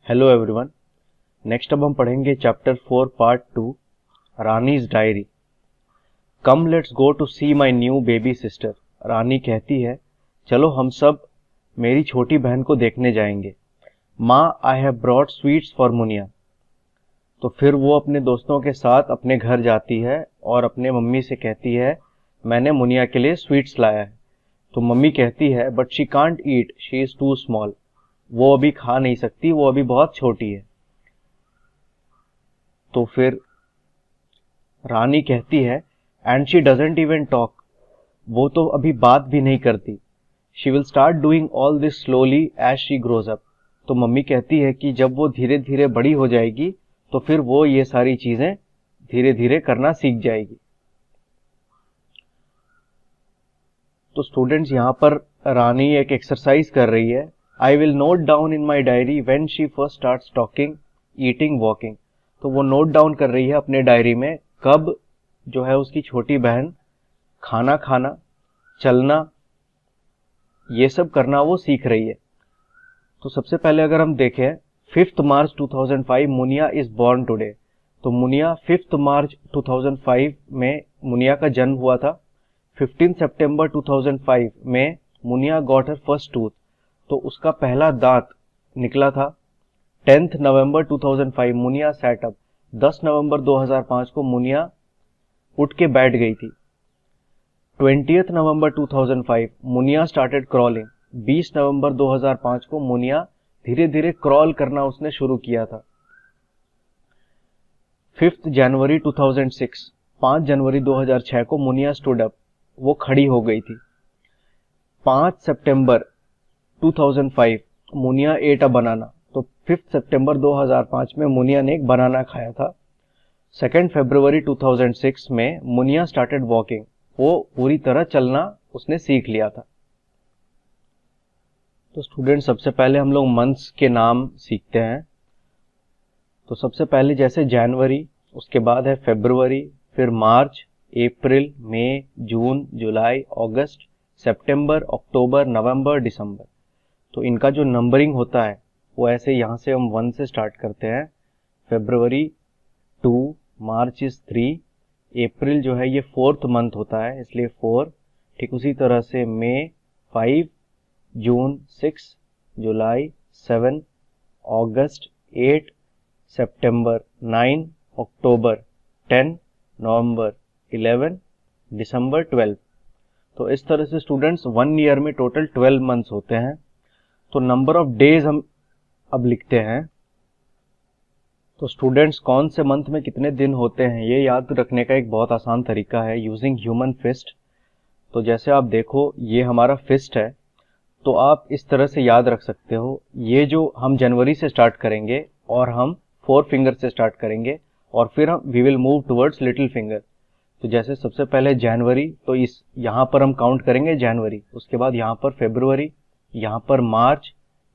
Hello everyone. Next अब हम पढ़ेंगे chapter 4 part 2 Rani's diary. Come let's go to see my new baby sister. Rani कहती है चलो हम सब मेरी छोटी बहन को देखने जाएंगे। माँ I have brought sweets for Muniya. तो फिर वो अपने दोस्तों के साथ अपने घर जाती है और अपने मम्मी से कहती है मैंने मुनिया के लिए स्वीट्स लाया है। तो मम्मी कहती है but she can't eat, she is too small. वो अभी खा नहीं सकती, वो अभी बहुत छोटी है। तो फिर रानी कहती है and she doesn't even talk, वो तो अभी बात भी नहीं करती। She will start doing all this slowly as she grows up. तो मम्मी कहती है कि जब वो धीरे धीरे बड़ी हो जाएगी तो फिर वो ये सारी चीजें धीरे धीरे करना सीख जाएगी। तो स्टूडेंट्स यहाँ पर रानी एक एक्सरसाइज कर रही है। I will note down in my diary when she first starts talking, eating, walking. तो वो नोट डाउन कर रही है अपने डायरी में कब जो है उसकी छोटी बहन खाना खाना, चलना, ये सब करना वो सीख रही है। तो सबसे पहले अगर हम देखें 5 मार्च 2005 मुनिया इज बॉर्न टुडे। तो मुनिया 5 मार्च 2005 में मुनिया का जन्म हुआ था। 15 सितंबर 2005 में Muniya got her first tooth. तो उसका पहला दांत निकला था। 10 नवंबर 2005 मुनिया सैट अप। 10 नवंबर 2005 को मुनिया उठ के बैठ गई थी। 20 नवंबर 2005 मुनिया स्टार्टेड क्रॉलिंग। 20 नवंबर 2005 को मुनिया धीरे धीरे क्रॉल करना उसने शुरू किया था। 5 जनवरी 2006 5 जनवरी 2006 को मुनिया स्टूड अप, वो खड़ी हो गई थी। 5 सितंबर 2005 मुनिया एट अ बनाना। तो 5 सितंबर 2005 में मुनिया ने एक बनाना खाया था। 2 फरवरी 2006 में मुनिया स्टार्टेड वॉकिंग, वो पूरी तरह चलना उसने सीख लिया था। तो स्टूडेंट सबसे पहले हम लोग मंथ्स के नाम सीखते हैं। तो सबसे पहले जैसे जनवरी, उसके बाद है फरवरी, फिर मार्च, अप्रैल, मई, जून, जुलाई, अगस्त, सितंबर, अक्टूबर, नवंबर, दिसंबर। तो इनका जो नंबरिंग होता है वो ऐसे यहाँ से हम 1 से स्टार्ट करते हैं। फरवरी 2, मार्च इज 3, अप्रैल जो है ये 4th मंथ होता है इसलिए 4। ठीक उसी तरह से मई 5, जून 6, जुलाई 7, अगस्त 8, सितंबर 9, अक्टूबर 10, नवंबर 11, दिसंबर 12। तो इस तरह से स्टूडेंट्स 1 ईयर में टोटल 12 मंथ्स होते हैं। तो नंबर ऑफ डेज हम अब लिखते हैं। तो स्टूडेंट्स कौन से मंथ में कितने दिन होते हैं ये याद रखने का एक बहुत आसान तरीका है यूजिंग ह्यूमन फिस्ट। तो जैसे आप देखो ये हमारा फिस्ट है, तो आप इस तरह से याद रख सकते हो। ये जो हम जनवरी से स्टार्ट करेंगे और हम 4 फिंगर से स्टार्ट करेंगे और फिर हम we will move towards little finger. तो जैसे सबसे पहले जनवरी, तो इस यहाँ पर हम काउंट करेंगे जनवरी, उसके बाद यहाँ पर फरवरी, यहाँ पर मार्च,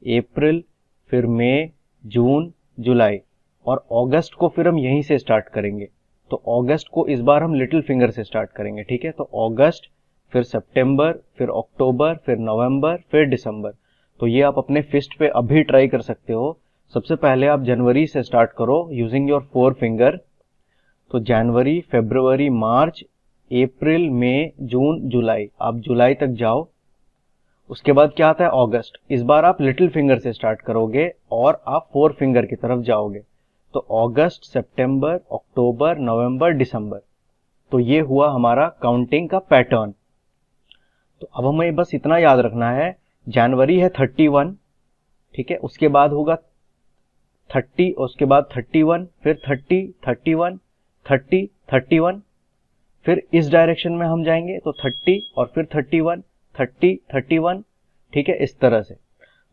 अप्रैल, फिर मई, जून, जुलाई और अगस्त को फिर हम यहीं से स्टार्ट करेंगे। तो अगस्त को इस बार हम लिटिल फिंगर से स्टार्ट करेंगे, ठीक है। तो अगस्त, फिर सितंबर, फिर अक्टूबर, फिर नवंबर, फिर दिसंबर। तो ये आप अपने फिस्ट पे अभी ट्राई कर सकते हो। सबसे पहले आप जनवरी से स्टार्ट करो यूजिंग योर 4 फिंगर। तो जनवरी, फरवरी, मार्च, अप्रैल, मई, जून, जुलाई, आप जुलाई तक जाओ। उसके बाद क्या आता है अगस्त। इस बार आप लिटिल फिंगर से स्टार्ट करोगे और आप 4 फिंगर की तरफ जाओगे। तो अगस्त, सितंबर, अक्टूबर, नवंबर, दिसंबर। तो ये हुआ हमारा काउंटिंग का पैटर्न। तो अब हमें बस इतना याद रखना है, जनवरी है 31, ठीक है, उसके बाद होगा 30, उसके बाद 31, फिर 30, 31, 30, 31, फिर इस डायरेक्शन में हम जाएंगे तो 30 और फिर 31, 30, 31, ठीक है, इस तरह से।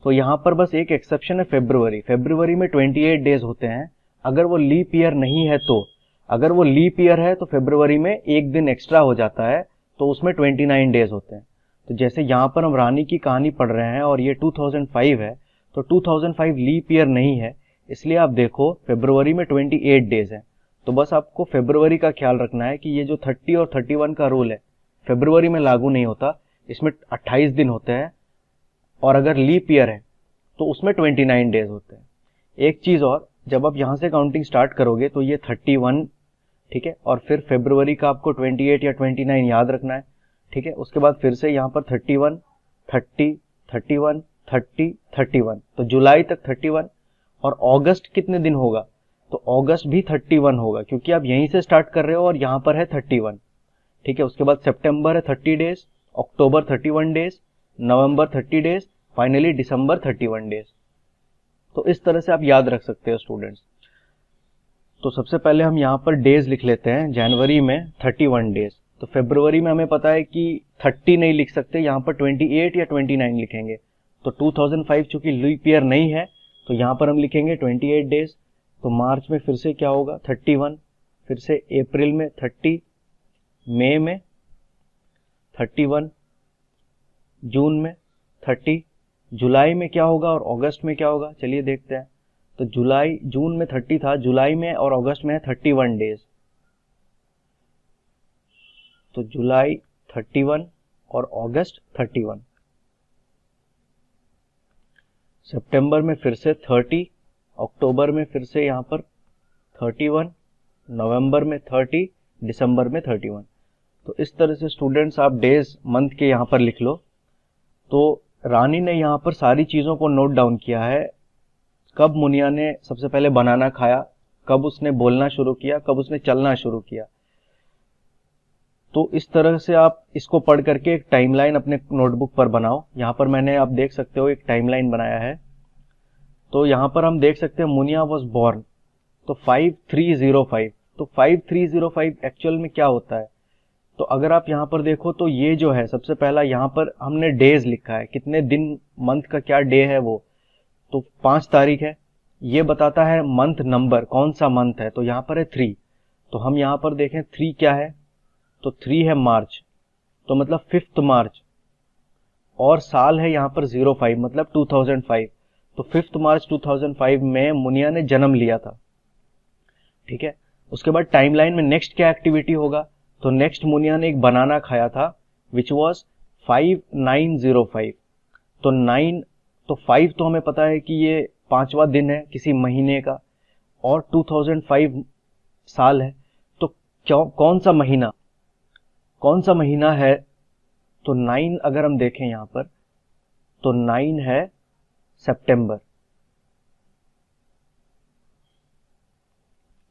तो यहाँ पर बस एक एक्सेप्शन है फरवरी। फरवरी में 28 डेज होते हैं अगर वो लीप ईयर नहीं है तो। अगर वो लीप ईयर है तो फरवरी में एक दिन एक्स्ट्रा हो जाता है, तो उसमें 29 डेज होते हैं। तो जैसे यहाँ पर हम रानी की कहानी पढ़ रहे हैं और ये 2005 है, तो 2005 लीप ईयर नहीं है, इसलिए आप देखो फरवरी में 28 डेज है। तो बस आपको फरवरी का ख्याल रखना है कि ये जो 30 और 31 का रूल है फरवरी में लागू नहीं होता, इसमें 28 दिन होते हैं। और अगर लीप ईयर है तो उसमें 29 डेज होते हैं। एक चीज और, जब आप यहाँ से काउंटिंग स्टार्ट करोगे तो ये 31, ठीक है, और फिर फरवरी का आपको 28 या 29 याद रखना है, ठीक है। उसके बाद फिर से यहाँ पर 31, 30, 31, 30, 31, तो जुलाई तक 31। और अगस्त कितने दिन होगा, तो अगस्त भी 31 होगा, क्योंकि आप यहीं से स्टार्ट कर रहे हो और यहाँ पर है 31, ठीक है। उसके बाद सितंबर है 30 डेज, अक्टूबर 31 डेज, नवंबर 30 डेज, फाइनली दिसंबर 31 डेज। तो इस तरह से आप याद रख सकते हो स्टूडेंट्स। तो सबसे पहले हम यहाँ पर डेज लिख लेते हैं। जनवरी में 31 डेज, तो फरवरी में हमें पता है कि 30 नहीं लिख सकते, यहाँ पर 28 या 29 लिखेंगे। तो 2005 चूंकि लीप ईयर नहीं है तो यहाँ पर हम लिखेंगे 28 डेज। तो मार्च में फिर से क्या होगा 31, फिर से अप्रैल में 30, मई में 31, जून में 30, जुलाई में क्या होगा और अगस्त में क्या होगा, चलिए देखते हैं। तो जुलाई, जून में 30 था, जुलाई में और अगस्त में है 31 डेज। तो जुलाई 31 और अगस्त 31। सितंबर में फिर से 30, अक्टूबर में फिर से यहाँ पर 31, नवंबर में 30, दिसंबर में 31। तो इस तरह से स्टूडेंट्स आप डेज मंथ के यहाँ पर लिख लो। तो रानी ने यहाँ पर सारी चीज़ों को नोट डाउन किया है। कब मुनिया ने सबसे पहले बनाना खाया, कब उसने बोलना शुरू किया, कब उसने चलना शुरू किया। तो इस तरह से आप इसको पढ़ करके एक टाइमलाइन अपने नोटबुक पर बनाओ। यहाँ पर मैंने, आप देख सकते हो, एक टाइमलाइन बनाया है। तो यहाँ पर हम देख सकते हैं मुनिया वॉज बॉर्न, तो 5305। तो 5305 एक्चुअल में क्या होता है, तो अगर आप यहाँ पर देखो तो ये जो है सबसे पहला, यहाँ पर हमने डेज लिखा है, कितने दिन, मंथ का क्या डे है वो, तो 5 तारीख है। ये बताता है मंथ नंबर, कौन सा मंथ है, तो यहाँ पर है 3। तो हम यहाँ पर देखें 3 क्या है, तो 3 है मार्च, तो मतलब 5 मार्च। और साल है यहाँ पर 05, मतलब 2005। तो 5 मार्च 2005 में मुनिया ने जन्म लिया था, ठीक है। उसके बाद टाइमलाइन में नेक्स्ट क्या एक्टिविटी होगा, तो नेक्स्ट मुनिया ने एक बनाना खाया था, विच वॉज 5905। तो 9, तो 5 तो हमें पता है कि ये 5वां दिन है किसी महीने का, और 2005 साल है। तो कौन सा महीना है, तो 9 अगर हम देखें यहाँ पर, तो 9 है सितंबर।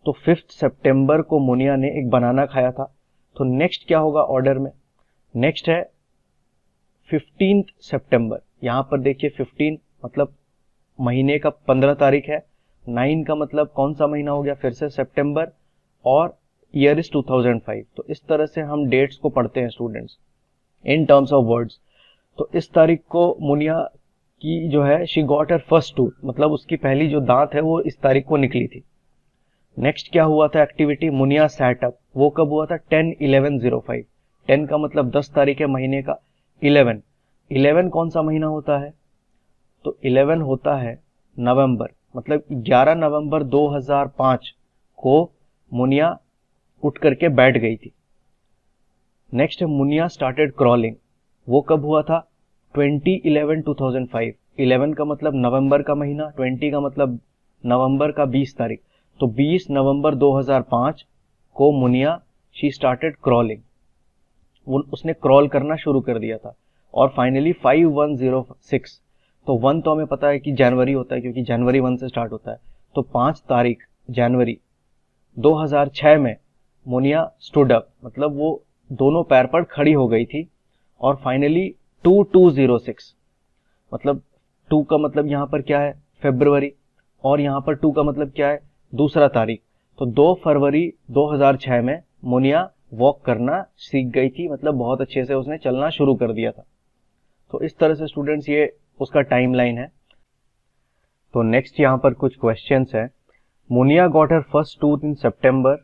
तो 5 सितंबर को मुनिया ने एक बनाना खाया था। तो नेक्स्ट क्या होगा ऑर्डर में, नेक्स्ट है 15 सितंबर। यहाँ पर देखिए 15 मतलब महीने का 15 तारीख है, 9 का मतलब कौन सा महीना हो गया, फिर से सितंबर, और ईयर इज 2005। तो इस तरह से हम डेट्स को पढ़ते हैं students in terms of words. तो इस तारीख को मुनिया की जो है, she got her first tooth, मतलब उसकी पहली जो दांत है वो इस तारीख को निकली थी। नेक्स्ट क्या हुआ था एक्टिविटी, मुनिया सैट अप, वो कब हुआ था 10/11/05। 10 का मतलब 10 तारीख है महीने का। 11 कौन सा महीना होता है, तो 11 होता है नवंबर, मतलब 11 नवंबर 2005 को मुनिया उठ करके बैठ गई थी। नेक्स्ट है मुनिया स्टार्टेड क्रॉलिंग, वो कब हुआ था 20/11/2005। 11 का मतलब नवंबर का महीना, 20 का मतलब नवंबर का 20 तारीख। तो 20 नवंबर 2005 को मुनिया शी स्टार्टेड क्रॉलिंग, उसने क्रॉल करना शुरू कर दिया था। और फाइनली 5106, तो 1 तो हमें पता है कि जनवरी होता है क्योंकि जनवरी 1 से स्टार्ट होता है। तो 5 तारीख जनवरी 2006 में मुनिया स्टूड अप, मतलब वो दोनों पैर पर खड़ी हो गई थी। और फाइनली 2206, मतलब 2 का मतलब यहाँ पर क्या है फरवरी, और यहाँ पर 2 का मतलब क्या है दूसरा तारीख। तो 2 फरवरी 2006 में मुनिया वॉक करना सीख गई थी, मतलब बहुत अच्छे से उसने चलना शुरू कर दिया था। तो इस तरह से स्टूडेंट्स ये उसका टाइमलाइन है। तो नेक्स्ट यहाँ पर कुछ क्वेश्चंस है। Munia got her first tooth in September,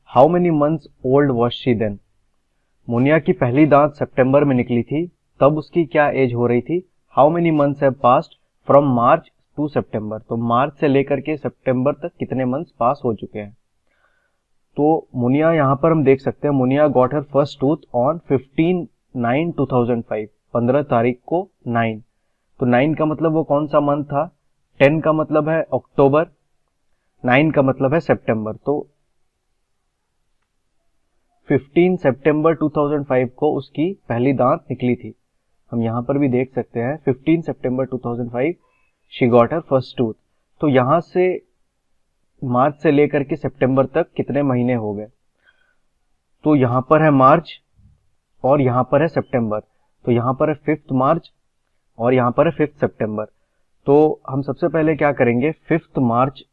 how many months old was she then. Munia की पहली दांत सितंबर में निकली थी, तब उसकी क्या एज हो रही थी। How many months have passed from March to September, तो मार्च से लेकर के सितंबर तक कितने मंथ्स पास हो चुके हैं। तो मुनिया यहाँ पर हम देख सकते हैं, Muniya got her first tooth on 15/9/2005, 15 तारीख को 9। तो 9 का मतलब वो कौन सा मंथ था 10 का मतलब है अक्टूबर, 9 का मतलब है सितंबर। तो 15 सितंबर 2005 को उसकी पहली दांत निकली थी। हम यहाँ पर भी देख सकते हैं 15 सितंबर 2005 she got her first tooth. तो यहाँ से मार्च से लेकर के सितंबर तक कितने महीने हो गए? तो यहाँ पर है मार्च और यहाँ पर है सितंबर। तो यहाँ पर है 5 मार्च और यहाँ पर है 5 सितंबर। तो हम सबसे पहले क्या करेंगे, 5 मार्च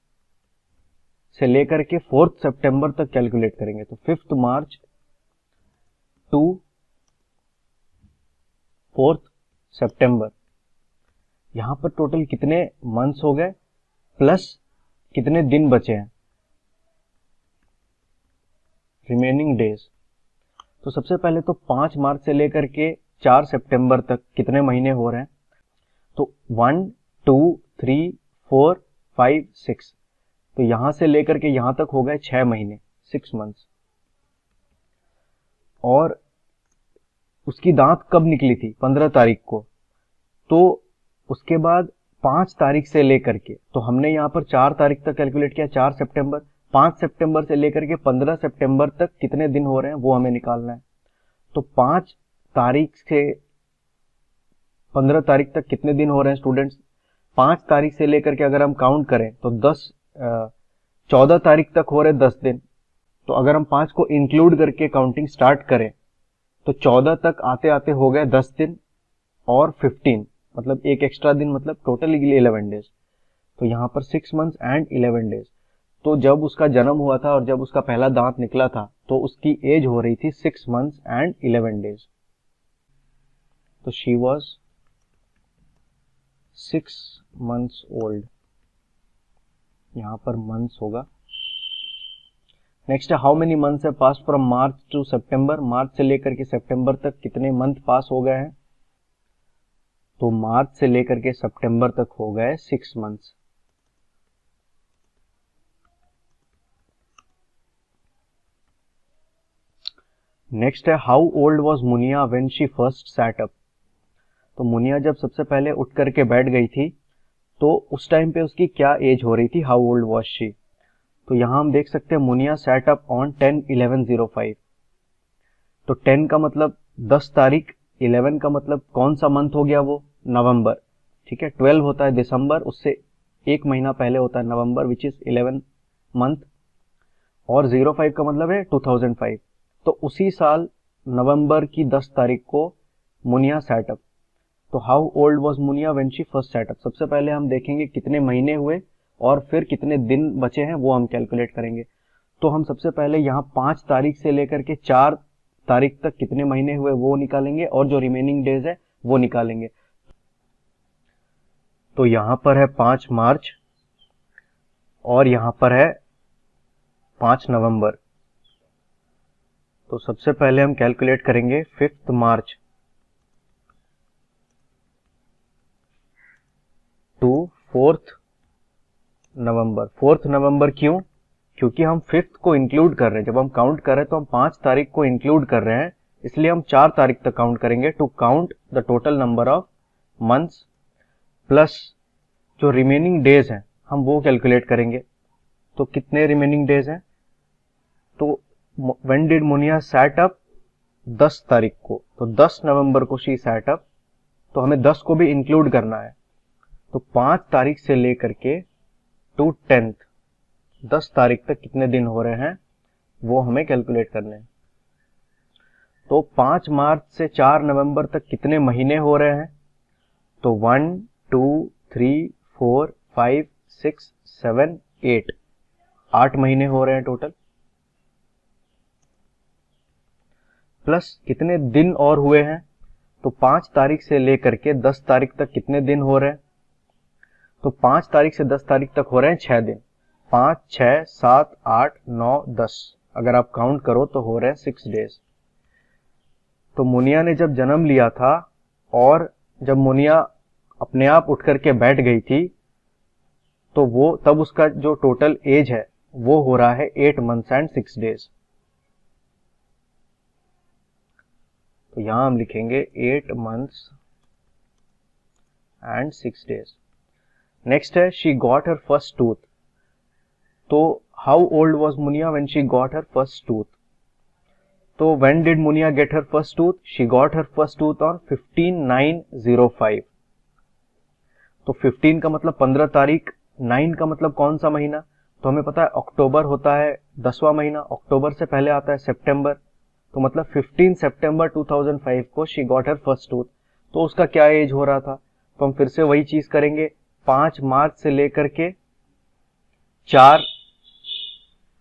से लेकर के 4 सितंबर तक कैलकुलेट करेंगे। तो 5 मार्च टू 4 सितंबर, यहां पर टोटल कितने मंथ्स हो गए प्लस कितने दिन बचे हैं, रिमेनिंग डेज। तो सबसे पहले तो 5 मार्च से लेकर के 4 सितंबर तक कितने महीने हो रहे हैं? तो 1 2 3 4 5 6, तो यहां से लेकर के यहां तक हो गए 6 महीने, 6 मंथ्स। और उसकी दांत कब निकली थी? 15 तारीख को। तो उसके बाद 5 तारीख से लेकर के, तो हमने यहाँ पर 4 तारीख तक कैलकुलेट किया, 4 सितंबर। 5 सितंबर से लेकर के 15 सितंबर तक कितने दिन हो रहे हैं वो हमें निकालना है। तो 5 तारीख से 15 तारीख तक कितने दिन हो रहे हैं स्टूडेंट्स? 5 तारीख से लेकर के अगर हम काउंट करें तो 14 तारीख तक हो रहे 10 दिन। तो अगर हम 5 को इंक्लूड करके काउंटिंग स्टार्ट करें तो 14 तक आते आते हो गए 10 दिन और 15, मतलब एक एक्स्ट्रा दिन, मतलब टोटल 11 डेज। तो यहाँ पर 6 मंथ्स एंड 11 डेज। तो जब उसका जन्म हुआ था और जब उसका पहला दांत निकला था तो उसकी एज हो रही थी 6 मंथ्स एंड 11 डेज। तो शी वॉज 6 मंथ्स ओल्ड, यहाँ पर मंथ्स होगा। नेक्स्ट है हाउ मेनी मंथ्स है पास फ्रॉम मार्च टू सितंबर, मार्च से लेकर के सितंबर तक कितने मंथ पास हो गए हैं? तो मार्च से लेकर के सितंबर तक हो गए 6 मंथ्स। नेक्स्ट है how old was Munia when she first sat up. तो मुनिया जब सबसे पहले उठ करके बैठ गई थी तो उस टाइम पे उसकी क्या एज हो रही थी, हाउ ओल्ड वॉज शी? तो यहां हम देख सकते हैं मुनिया सैट अप ऑन 10/11/05। तो 10 का मतलब 10 तारीख, 11 का मतलब कौन सा मंथ हो गया वो? नवंबर। ठीक है, 12 होता है दिसंबर, उससे एक महीना पहले होता है नवंबर विच इज 11 मंथ। और 05 का मतलब है 2005। तो उसी साल नवंबर की 10 तारीख को मुनिया सैटअप। तो how old was Munia when she first setup? सबसे पहले हम देखेंगे कितने महीने हुए और फिर कितने दिन बचे हैं वो हम कैलकुलेट करेंगे। तो हम सबसे पहले यहाँ 5 तारीख से लेकर के 4 तारीख तक कितने महीने हुए वो निकालेंगे और जो रिमेनिंग डेज है वो निकालेंगे। तो यहाँ पर है 5 मार्च और यहाँ पर है 5 नवंबर। तो सबसे पहले हम कैलकुलेट करेंगे 5 मार्च टू 4 नवंबर। 4 नवंबर क्यों? क्योंकि हम 5 को इंक्लूड कर रहे हैं। जब हम काउंट कर रहे हैं तो हम 5 तारीख को इंक्लूड कर रहे हैं, इसलिए हम 4 तारीख तक काउंट करेंगे to count the total number of months plus जो रिमेनिंग डेज हैं हम वो कैलकुलेट करेंगे। तो कितने रिमेनिंग डेज हैं? तो when did Munia sat up? 10 तारीख को। तो 10 नवंबर को शी सैट अप, तो हमें 10 को भी इंक्लूड करना है। तो 5 तारीख से लेकर के टू 10th, 10 तारीख तक कितने दिन हो रहे हैं वो हमें कैलकुलेट करने हैं। तो 5 मार्च से 4 नवंबर तक कितने महीने हो रहे हैं? तो 1 2 3 4 5 6 7 8, 8 महीने हो रहे हैं टोटल। प्लस कितने दिन और हुए हैं? तो 5 तारीख से लेकर के 10 तारीख तक कितने दिन हो रहे हैं? तो 5 तारीख से 10 तारीख तक हो रहे हैं 6 दिन। 5 6 7 8 9 10, अगर आप काउंट करो तो हो रहे हैं 6 डेज। तो मुनिया ने जब जन्म लिया था और जब मुनिया अपने आप उठ करके बैठ गई थी तो वो तब उसका जो टोटल एज है वो हो रहा है 8 मंथ्स एंड 6 डेज। तो यहां हम लिखेंगे 8 मंथ्स एंड 6 डेज। नेक्स्ट है she got her first tooth. तो how old was Munia when she got her first tooth? तो when did Munia get her first tooth? She got her first tooth on 15/9/05। तो 15 का मतलब 15 तारीख, 9 का मतलब कौन सा महीना? तो हमें पता है अक्टूबर होता है 10वां महीना, अक्टूबर से पहले आता है सितंबर, तो मतलब 15 सितंबर 2005 को she got her first tooth. तो उसका क्या एज हो रहा था? तो हम फिर से वही चीज करेंगे, 5 मार्च से लेकर के 4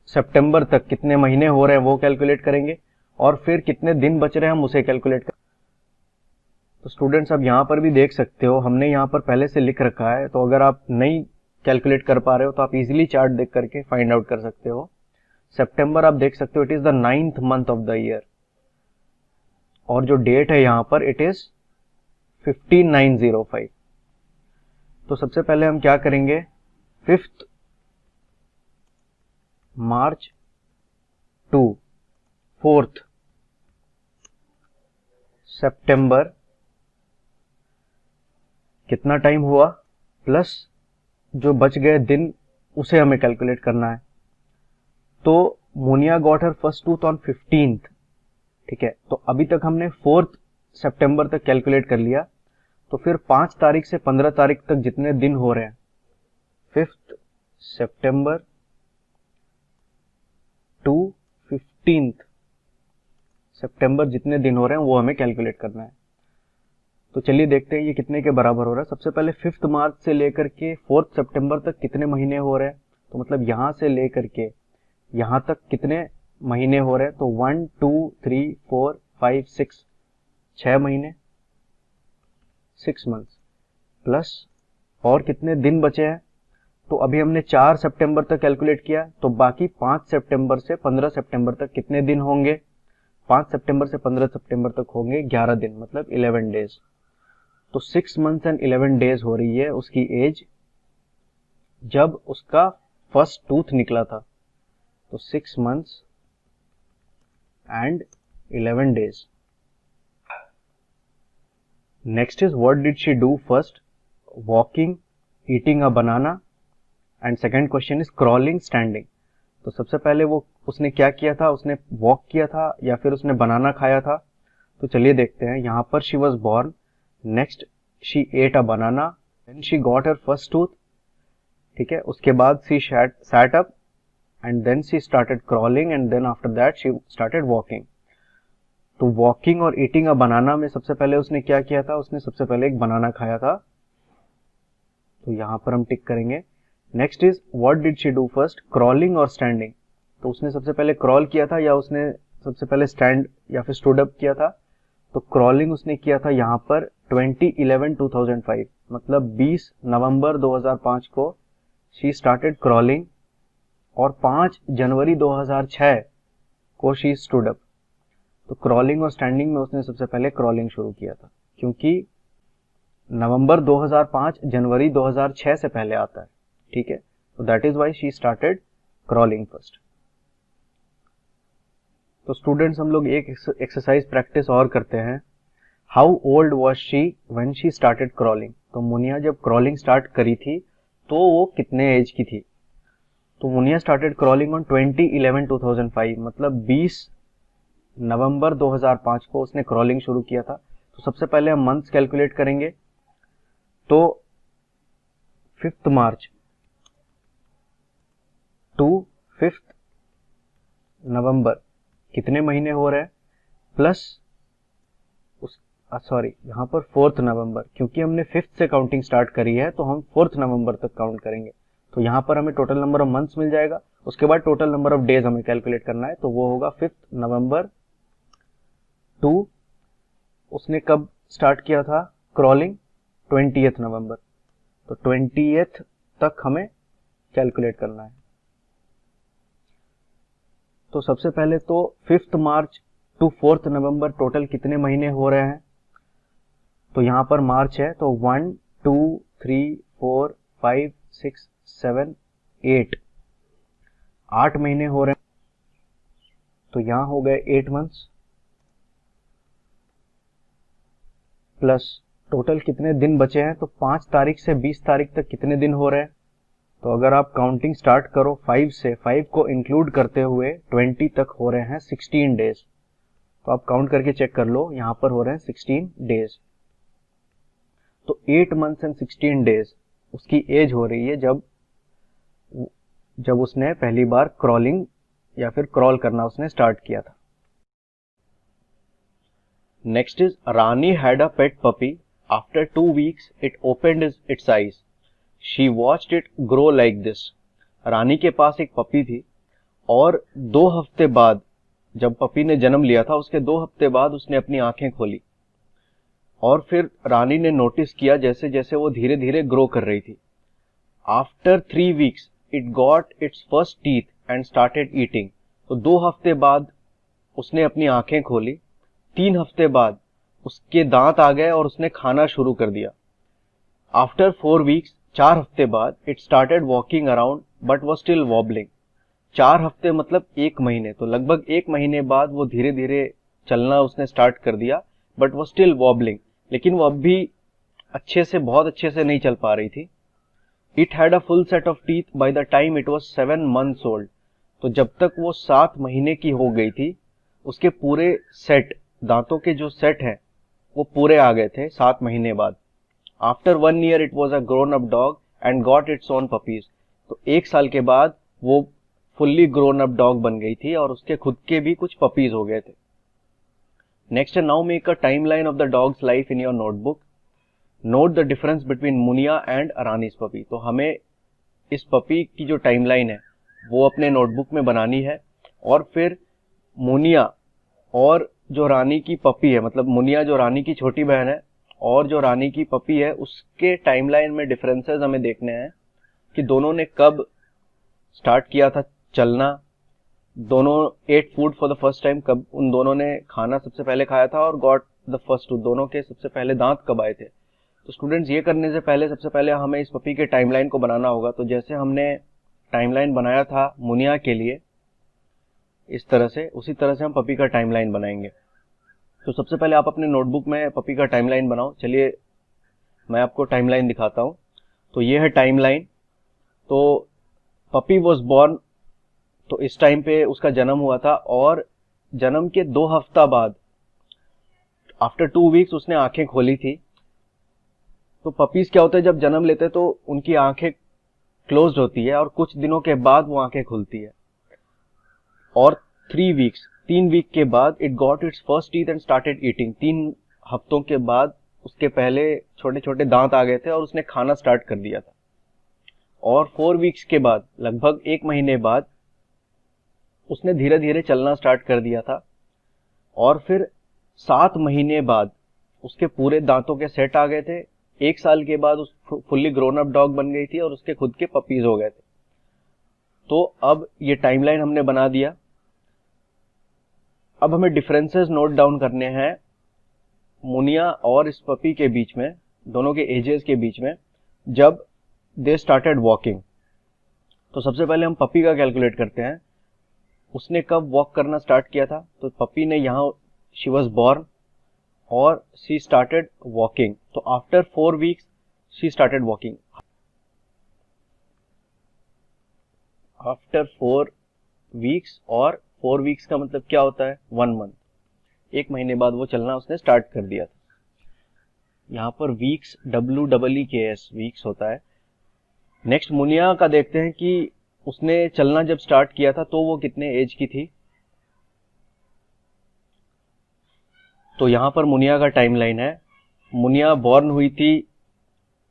सितंबर तक कितने महीने हो रहे हैं वो कैलकुलेट करेंगे, और फिर कितने दिन बच रहे हैं हम उसे कैलकुलेट करेंगे। तो स्टूडेंट्स अब यहाँ पर भी देख सकते हो, हमने यहाँ पर पहले से लिख रखा है, तो अगर आप नहीं कैलकुलेट कर पा रहे हो तो आप इजीली चार्ट देख करके फाइंड आउट कर सकते हो। सितंबर आप देख सकते हो, it is the 9th month of the year, और जो डेट है यहाँ पर इट इज 15/9/05। तो सबसे पहले हम क्या करेंगे, 5th मार्च टू 4th सितंबर कितना टाइम हुआ, प्लस जो बच गए दिन उसे हमें कैलकुलेट करना है। तो Muniya got her first tooth on 15th, ठीक है। तो अभी तक हमने 4th सितंबर तक कैलकुलेट कर लिया, तो फिर 5 तारीख से 15 तारीख तक जितने दिन हो रहे हैं, 5th सितंबर टू 15th सितंबर जितने दिन हो रहे हैं वो हमें कैलकुलेट करना है। तो चलिए देखते हैं ये कितने के बराबर हो रहा है। सबसे पहले 5th मार्च से लेकर के 4th सितंबर तक कितने महीने हो रहे हैं, तो मतलब यहां से लेकर के यहां तक कितने महीने हो रहे हैं, तो 1 2 3 4 5 6 6 महीने, 6 मंथ्स, प्लस और कितने दिन बचे हैं, तो अभी हमने 4 सितंबर तक कैलकुलेट किया, तो बाकी 5 सितंबर से 15 सितंबर तक कितने दिन होंगे, 5 सितंबर से 15 सितंबर तक होंगे 11 दिन, मतलब 11 डेज। तो 6 मंथ्स एंड 11 डेज हो रही है उसकी एज जब उसका फर्स्ट टूथ निकला था। तो 6 months and 11 days. Next is what did she do first? Walking, eating a banana, and second question is crawling, standing. तो सबसे पहले वो उसने क्या किया था, उसने वॉक किया था या फिर उसने बनाना खाया था? तो चलिए देखते हैं। यहाँ पर she was born, next she ate a banana, then she got her first tooth, ठीक है। उसके बाद she sat up and then she started crawling and then after that she started walking. तो वॉकिंग और ईटिंग अ बनाना में सबसे पहले उसने क्या किया था, उसने सबसे पहले एक बनाना खाया था, तो यहां पर हम टिक करेंगे। Next is what did she do first? Crawling और स्टैंडिंग। तो उसने सबसे पहले क्रॉल किया था या उसने सबसे पहले स्टैंड या फिर स्टूड अप किया था? तो क्रॉलिंग उसने किया था यहाँ पर 2011-2005, मतलब 20 नवंबर 2005 को शी स्टार्टेड क्रॉलिंग, और 5 जनवरी 2006 को शी स्टूड अप। तो क्रॉलिंग और स्टैंडिंग में उसने सबसे पहले क्रॉलिंग शुरू किया था, क्योंकि नवंबर 2005 जनवरी 2006 से पहले आता है, ठीक है। तो that is why she started crawling first. तो स्टूडेंट्स हम लोग एक एक्सरसाइज प्रैक्टिस और करते हैं। How old was she when she started crawling? तो मुनिया जब क्रॉलिंग स्टार्ट करी थी तो वो कितने एज की थी? तो मुनिया स्टार्टेड क्रॉलिंग ऑन 2011-2005, मतलब 20 नवंबर 2005 को उसने क्रॉलिंग शुरू किया था। तो सबसे पहले हम मंथ्स कैलकुलेट करेंगे। तो 5th मार्च टू 5th नवंबर कितने महीने हो रहे हैं, प्लस उस सॉरी यहाँ पर 4th नवंबर, क्योंकि हमने 5th से काउंटिंग स्टार्ट करी है तो हम 4th नवंबर तक काउंट करेंगे। तो यहाँ पर हमें टोटल नंबर ऑफ मंथ्स मिल जाएगा, उसके बाद टोटल नंबर ऑफ डेज हमें कैलकुलेट करना है, तो वो होगा 5th नवंबर टू, उसने कब स्टार्ट किया था क्रॉलिंग? 20th नवंबर, तो 20th तक हमें कैलकुलेट करना है। तो सबसे पहले तो 5th मार्च टू 4th नवंबर टोटल कितने महीने हो रहे हैं? तो यहां पर मार्च है, तो 1 2 3 4 5 6 7 8 8 महीने हो रहे हैं, तो यहां हो गए 8 मंथ्स, प्लस टोटल कितने दिन बचे हैं, तो 5 तारीख से 20 तारीख तक कितने दिन हो रहे हैं। तो अगर आप काउंटिंग स्टार्ट करो 5 से, 5 को इंक्लूड करते हुए 20 तक हो रहे हैं 16 डेज। तो आप काउंट करके चेक कर लो, यहां पर हो रहे हैं 16 डेज। तो 8 मंथ्स एंड 16 डेज उसकी एज हो रही है जब उसने पहली बार क्रॉलिंग या फिर क्रॉल करना उसने स्टार्ट किया था। Next is Rani had a pet puppy. After 2 weeks it opened its eyes. She watched it grow like this. Rani के पास एक पपी थी और 2 हफ्ते बाद, जब पपी ने जन्म लिया था उसके 2 हफ्ते बाद उसने अपनी आंखें खोली और फिर रानी ने नोटिस किया जैसे जैसे वो धीरे धीरे ग्रो कर रही थी। After 3 weeks it got its first teeth and started eating. तो 2 हफ्ते बाद उसने अपनी आंखें खोली, 3 हफ्ते बाद उसके दांत आ गए और उसने खाना शुरू कर दिया। आफ्टर 4 weeks 4 हफ्ते बाद it started walking around but was still wobbling. 4 हफ्ते मतलब 1 महीने, तो लगभग 1 महीने बाद वो धीरे धीरे चलना उसने स्टार्ट कर दिया, बट वो स्टिल वॉबलिंग, लेकिन वो अब भी बहुत अच्छे से नहीं चल पा रही थी। It had a full set of teeth by the time it was 7 months old. तो जब तक वो 7 महीने की हो गई थी उसके पूरे सेट, दांतों के जो सेट हैं वो पूरे आ गए थे 7 महीने बाद। After 1 year it was a grown up dog and got its own puppies. तो 1 साल के बाद वो फुल्ली ग्रोन अप डॉग बन गई थी और उसके खुद के भी कुछ पपीज हो गए थे। Next, now make a timeline of the dogs life in your notebook. Note the difference between Muniya and Rani's puppy. तो हमें इस पपी की जो टाइमलाइन है वो अपने नोटबुक में बनानी है और फिर मुनिया और जो रानी की पपी है, मतलब मुनिया जो रानी की छोटी बहन है और जो रानी की पपी है, उसके टाइमलाइन में डिफरेंसेस हमें देखने हैं कि दोनों ने कब स्टार्ट किया था चलना, दोनों ate food for the first time, कब उन दोनों ने खाना सबसे पहले खाया था, और गॉट द फर्स्ट टूथ, दोनों के सबसे पहले दांत कब आए थे। तो स्टूडेंट्स, ये करने से पहले सबसे पहले हमें इस पपी के टाइमलाइन को बनाना होगा। तो जैसे हमने टाइमलाइन बनाया था मुनिया के लिए इस तरह से, उसी तरह से हम पपी का टाइमलाइन बनाएंगे। तो सबसे पहले आप अपने नोटबुक में पपी का टाइमलाइन बनाओ। चलिए मैं आपको टाइमलाइन दिखाता हूं। तो ये है टाइमलाइन। तो पपी वॉज बॉर्न, तो इस टाइम पे उसका जन्म हुआ था और जन्म के 2 हफ्ता बाद आफ्टर 2 weeks उसने आंखें खोली थी। तो पपीज क्या होता है, जब जन्म लेते तो उनकी आंखें क्लोज्ड होती है और कुछ दिनों के बाद वो आंखें खुलती है। और 3 वीक के बाद it got its first teeth and started eating. 3 हफ्तों के बाद उसके पहले छोटे छोटे दांत आ गए थे और उसने खाना स्टार्ट कर दिया था। और 4 weeks के बाद, लगभग 1 महीने बाद, उसने धीरे धीरे चलना स्टार्ट कर दिया था। और फिर 7 महीने बाद उसके पूरे दांतों के सेट आ गए थे। 1 साल के बाद उस फुल्ली ग्रोन अप डॉग बन गई थी और उसके खुद के पपीज हो गए थे। तो अब ये टाइमलाइन हमने बना दिया। अब हमें डिफरेंसेस नोट डाउन करने हैं मुनिया और इस पपी के बीच में, दोनों के एजेस के बीच में, जब दे स्टार्टेड वॉकिंग। तो सबसे पहले हम पपी का कैलकुलेट करते हैं, उसने कब वॉक करना स्टार्ट किया था। तो पपी ने यहाँ, शी वॉज बॉर्न और शी स्टार्टेड वॉकिंग। तो after 4 weeks she started walking. After 4 weeks, और 4 weeks का मतलब क्या होता है, 1 month, 1 महीने बाद वो चलना उसने स्टार्ट कर दिया था। यहाँ पर वीक्स WEEKS वीक्स होता है। नेक्स्ट मुनिया का देखते हैं कि उसने चलना जब स्टार्ट किया था तो वो कितने एज की थी। तो यहाँ पर मुनिया का टाइमलाइन है। मुनिया बॉर्न हुई थी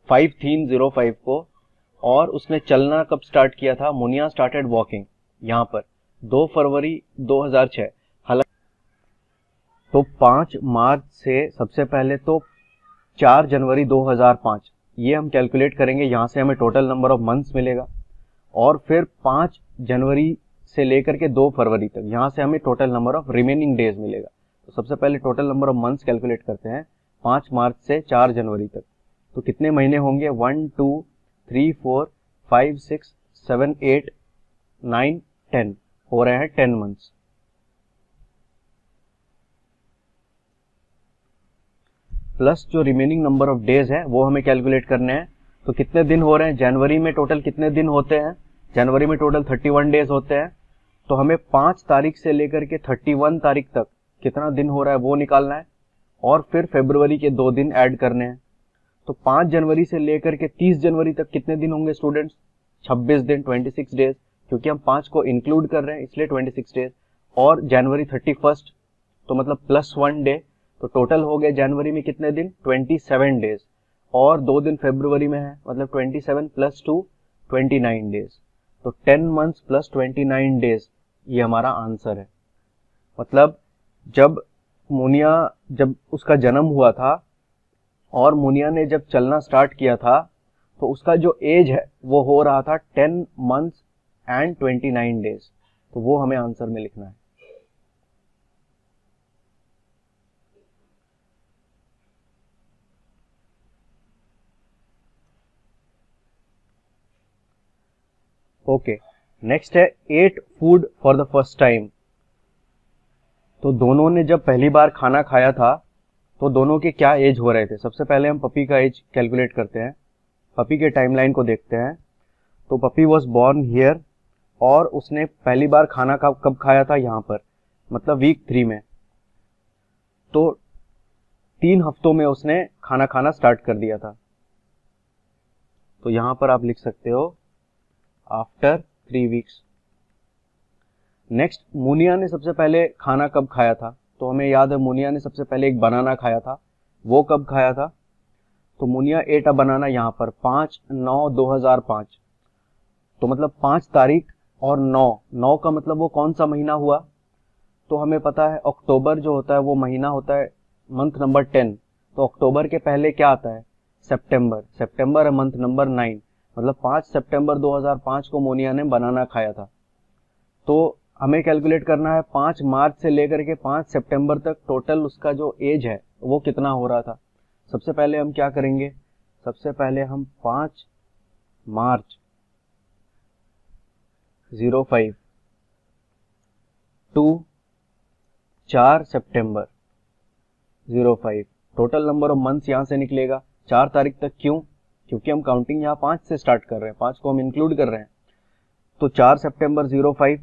5/3/05 को और उसने चलना कब स्टार्ट किया था। मुनिया स्टार्टेड वॉकिंग यहाँ पर 2 फरवरी 2006। हालांकि तो 5 मार्च से सबसे पहले तो 4 जनवरी 2005 ये हम कैलकुलेट करेंगे। यहाँ से हमें टोटल नंबर ऑफ मंथ्स मिलेगा और फिर 5 जनवरी से लेकर के 2 फरवरी तक यहाँ से हमें total number of remaining days मिलेगा। तो सबसे पहले total number of months calculate करते हैं 5 मार्च से 4 जनवरी तक। तो कितने महीने होंगे, 1 2 3 4 5 6 7 8 9 10 हो रहे हैं 10 मंथ्स। प्लस जो रिमेनिंग नंबर ऑफ डेज है वो हमें कैलकुलेट करने हैं। तो कितने दिन हो रहे हैं, जनवरी में टोटल कितने दिन होते हैं, जनवरी में टोटल 31 डेज होते हैं। तो हमें 5 तारीख से लेकर के 31 तारीख तक कितना दिन हो रहा है वो निकालना है, और फिर फरवरी के 2 दिन ऐड करने हैं। तो 5 जनवरी से लेकर के 30 जनवरी तक कितने दिन होंगे स्टूडेंट्स, 26 दिन, 26 डेज, क्योंकि हम 5 को इंक्लूड कर रहे हैं इसलिए 26 डेज। और जनवरी 31 तो मतलब +1 डे, तो टोटल हो गए जनवरी में कितने दिन, 27 डेज, और 2 दिन फरवरी में है, मतलब 27 + 2 29 डेज। तो 10 मंथ्स + 29 डेज ये हमारा आंसर है। मतलब जब उसका जन्म हुआ था और मुनिया ने जब चलना स्टार्ट किया था, तो उसका जो एज है वो हो रहा था 10 मंथ्स एंड 29 डेज। तो वो हमें आंसर में लिखना है। ओके, नेक्स्ट है ate food for the first time. तो दोनों ने जब पहली बार खाना खाया था तो दोनों के क्या एज हो रहे थे। सबसे पहले हम पपी का एज कैलकुलेट करते हैं, पपी के टाइमलाइन को देखते हैं। तो पपी वॉज बॉर्न हियर, और उसने पहली बार खाना कब खाया था, यहाँ पर, मतलब वीक 3 में। तो 3 हफ्तों में उसने खाना खाना स्टार्ट कर दिया था। तो यहाँ पर आप लिख सकते हो आफ्टर 3 वीक्स। नेक्स्ट, मुनिया ने सबसे पहले खाना कब खाया था। तो हमें याद है मुनिया ने सबसे पहले एक बनाना खाया था। वो कब खाया था, तो मुनिया एट अ बनाना यहाँ पर 5/9/2005। तो मतलब 5 तारीख और 9 का मतलब वो कौन सा महीना हुआ। तो हमें पता है अक्टूबर जो होता है वो महीना होता है मंथ नंबर 10। तो अक्टूबर के पहले क्या आता है, सितंबर। सितंबर है मंथ नंबर 9, मतलब 5 सितंबर 2005 को मोनिया ने बनाना खाया था। तो हमें कैलकुलेट करना है 5 मार्च से लेकर के 5 सितंबर तक टोटल उसका जो एज है वो कितना हो रहा था। सबसे पहले हम क्या करेंगे, सबसे पहले हम 5 March 05 to 4 September 05, total number of months यहां से निकलेगा 4 तारीख तक। क्यों, क्योंकि हम काउंटिंग यहाँ 5 से स्टार्ट कर रहे हैं, 5 को हम इंक्लूड कर रहे हैं। तो 4 सितंबर 05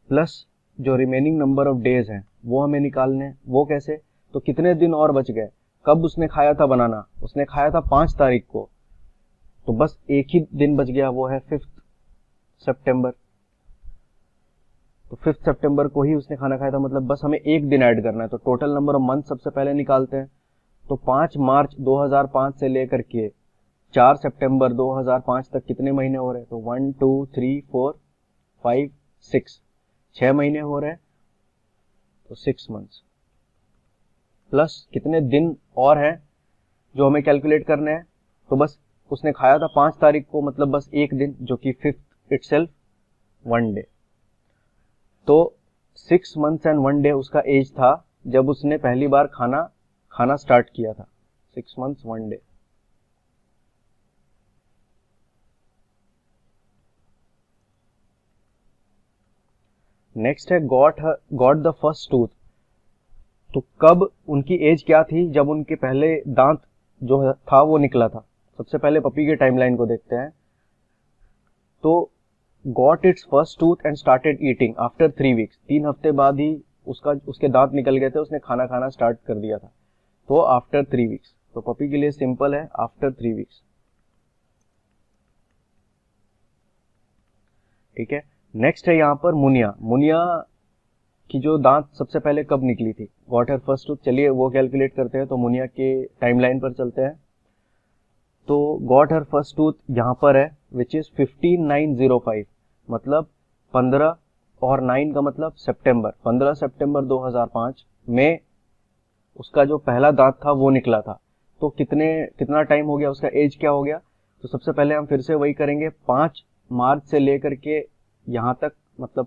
प्लस जो रिमेनिंग नंबर ऑफ डेज हैं वो हमें निकालने हैं। वो कैसे, तो कितने दिन और बच गए। कब उसने खाया था बनाना, उसने खाया था 5 तारीख को, तो बस एक ही दिन बच गया, वो है 5 सितंबर। तो 5 सितंबर को ही उसने खाना खाया था, मतलब बस हमें एक दिन ऐड करना है। तो टोटल नंबर ऑफ मंथ सबसे पहले निकालते हैं। तो 5 मार्च 2005 से लेकर के 4 सितंबर 2005 तक कितने महीने हो रहे हैं, तो 1 2 3 4 5 6, 6 महीने हो रहे हैं, तो 6 मंथ्स। प्लस कितने दिन और हैं जो हमें कैलकुलेट करने हैं, तो बस उसने खाया था 5 तारीख को, मतलब बस एक दिन, जो कि 5th इटसेल्फ 1 डे। तो 6 मंथ्स एंड 1 डे उसका एज था जब उसने पहली बार खाना स्टार्ट किया था, 6 मंथ्स 1 डे। नेक्स्ट है गॉट द फर्स्ट टूथ। तो कब उनकी एज क्या थी जब उनके पहले दांत जो था वो निकला था। सबसे पहले पपी के टाइमलाइन को देखते हैं। तो got its first tooth and started eating after 3 weeks, 3 हफ्ते बाद ही उसके दांत निकल गए थे, उसने खाना खाना स्टार्ट कर दिया था। तो आफ्टर 3 वीक्स, तो पपी के लिए सिंपल है आफ्टर 3 वीक्स। ठीक है, नेक्स्ट है यहाँ पर मुनिया की जो दांत सबसे पहले कब निकली थी, गॉट हर फर्स्ट टूथ। चलिए वो कैलकुलेट करते हैं। तो मुनिया के टाइमलाइन पर चलते हैं। तो गॉट हर फर्स्ट टूथ यहाँ पर है विच इज 15/9/05, मतलब 15 और 9 का मतलब सितंबर, 15 सितंबर 2005 में उसका जो पहला दांत था वो निकला था। तो कितना टाइम हो गया, उसका एज क्या हो गया। तो सबसे पहले हम फिर से वही करेंगे, 5 मार्च से लेकर के यहाँ तक, मतलब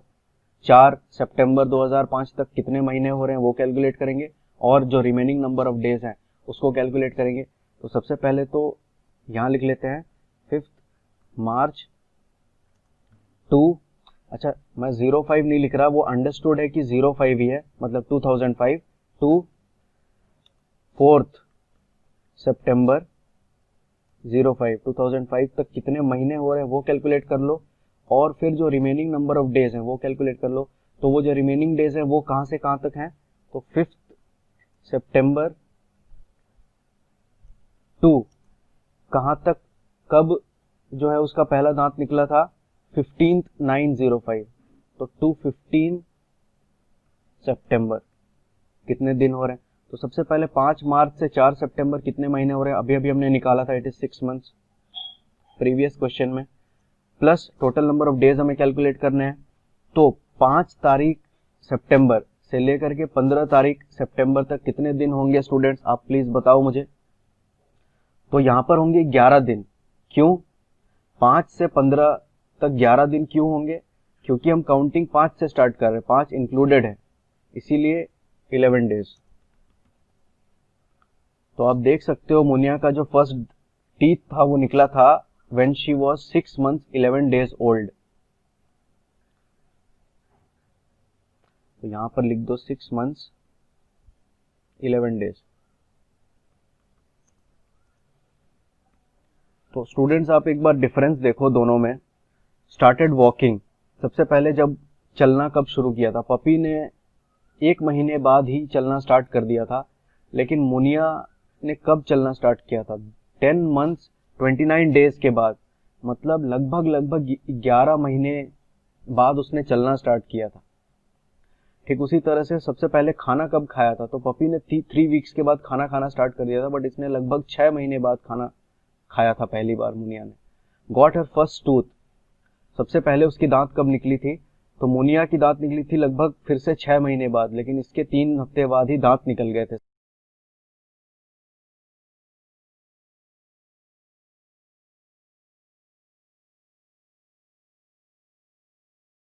4 सितंबर 2005 तक कितने महीने हो रहे हैं वो कैलकुलेट करेंगे, और जो रिमेनिंग नंबर ऑफ डेज हैं उसको कैलकुलेट करेंगे। तो सबसे पहले तो यहाँ लिख लेते हैं 5 मार्च टू, अच्छा मैं 05 नहीं लिख रहा, वो अंडरस्टूड है कि 05 ही है, मतलब 2005 टू 4 सितंबर 2005 तक कितने महीने हो रहे हैं वो कैलकुलेट कर लो, और फिर जो रिमेनिंग नंबर ऑफ डेज हैं वो कैलकुलेट कर लो। तो वो जो रिमेनिंग डेज हैं वो कहाँ से कहाँ तक हैं, तो 5 सितंबर टू कहाँ तक, कब जो है उसका पहला दांत निकला था, 15/9/05, तो 2/15 सितंबर कितने दिन हो रहे हैं। तो सबसे पहले 5 मार्च से 4 सितंबर कितने महीने हो रहे हैं, अभी अभी हमने निकाला था, it is 6 months previous question में, plus total number of days हमें कैलकुलेट करने हैं। तो 5 तारीख सितंबर से लेकर के 15 तारीख सितंबर तक कितने दिन होंगे स्टूडेंट्स, आप प्लीज बताओ मुझे। तो यहाँ पर होंगे 11 दिन। क्यों 5 से 15 तक 11 दिन क्यों होंगे, क्योंकि हम काउंटिंग 5 से स्टार्ट कर रहे हैं, 5 इंक्लूडेड है, इसीलिए 11 डेज। तो आप देख सकते हो मुनिया का जो फर्स्ट टीथ था वो निकला था when she was 6 months 11 days old। तो यहां पर लिख दो 6 months 11 days। तो स्टूडेंट्स आप एक बार डिफरेंस देखो दोनों में। स्टार्टेड वॉकिंग, सबसे पहले जब चलना कब शुरू किया था, पपी ने 1 महीने बाद ही चलना स्टार्ट कर दिया था, लेकिन मुनिया ने कब चलना स्टार्ट किया था, 10 मंथ्स 29 डेज के बाद, मतलब लगभग 11 महीने बाद उसने चलना स्टार्ट किया था। ठीक उसी तरह से सबसे पहले खाना कब खाया था, तो पपी ने 3 वीक्स के बाद खाना खाना स्टार्ट कर दिया था, बट इसने लगभग 6 महीने बाद खाना खाया था पहली बार मुनिया ने। गॉट हर फर्स्ट टूथ, सबसे पहले उसकी दांत कब निकली थी, तो मुनिया की दांत निकली थी लगभग फिर से 6 महीने बाद, लेकिन इसके 3 हफ्ते बाद ही दांत निकल गए थे।